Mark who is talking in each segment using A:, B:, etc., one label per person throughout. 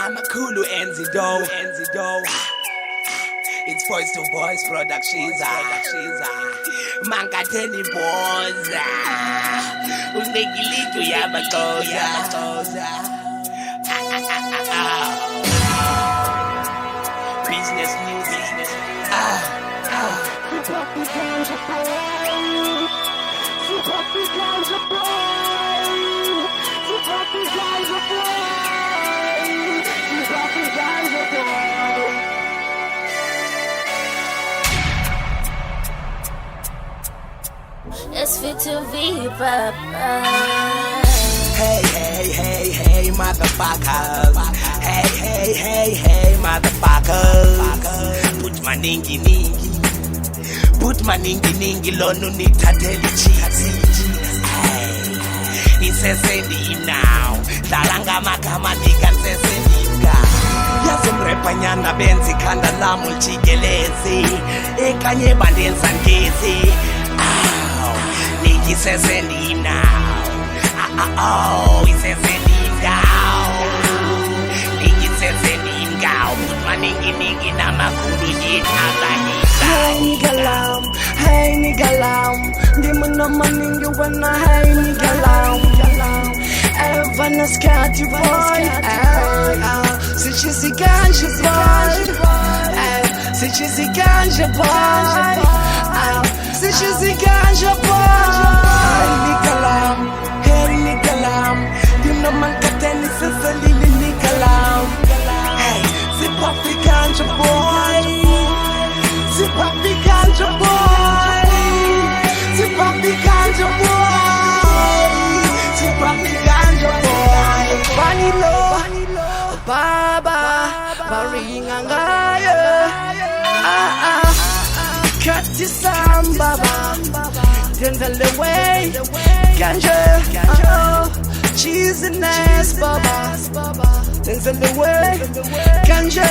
A: Amakhulu Enzido. It's Boys to Boys Productions. Mangateni Boza. Unegilitu Yamakoza. Business new business.
B: It's fit to be papa.
A: Hey, motherfuckers. Hey, motherfuckers. Put my ningi. Put my ningi lonu nithateli cheesy. Hey, isesendi now. Dalanga magama dikansesendika. Yazimrepanyana benzi khanda lamu chigelezi. Ekanye bandenza ngezi. Niki sesendi now. Isesendi now. Niki sesendi now. Put my ningi na makulu yitazani.
C: Hey nigga, di mo naman ninyo wana. Hey nigga, ever na scat you boy. Si cheesy ganja boy. Si cheesy ganja boy. Si cheesy ganja boy. Hey nigga, di mo naman kateni sa salili nigga. Hey, si papi ganja boy. Si papi ganja boy. Si papi ganja boy. Si papi ganja boy. Vanilo, baba, baringa ngayo. Kati samba, dendele way, ganja, cheese and ass, baba, dendele way, ganja.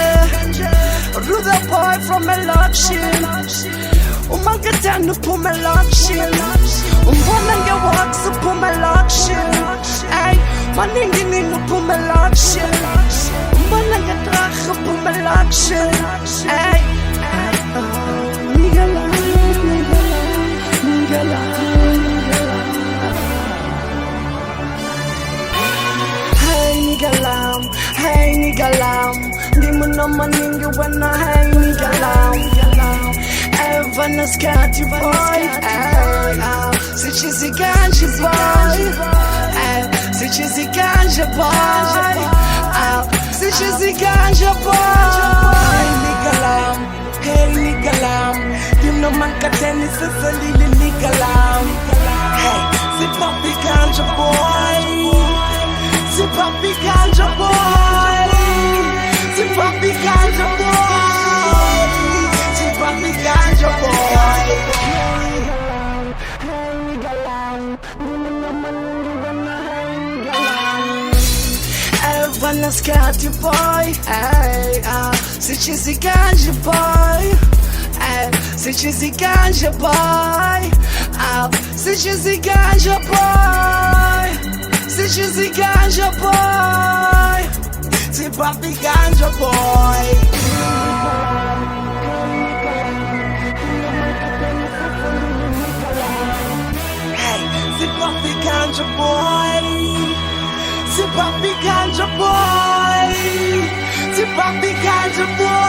C: Ruda boy from a loction. Umagatanu puma loction. Umbonanga walks up puma loction. Ay, maningi puma loction. Umbonanga drache puma loction. Ay, nigala. Hey nigga, di mo naman ninyo wana. Hey nigga, ever na scat you boy. Si cheesy ganja boy. Si cheesy ganja boy. Si cheesy ganja boy. Hey nigga, di mo naman kateni sa salili nigga. Hey, si papi ganja boy. Si papi ganja boy. Si papi ganja boy. Si papi ganja boy. Ever na scat you boy. Si cheesy ganja boy. Si cheesy ganja boy. Si cheesy ganja boy. Si cheesy ganja boy. Si papi ganja boy. Hey, si papi ganja boy. Si papi ganja boy. Si papi ganja boy.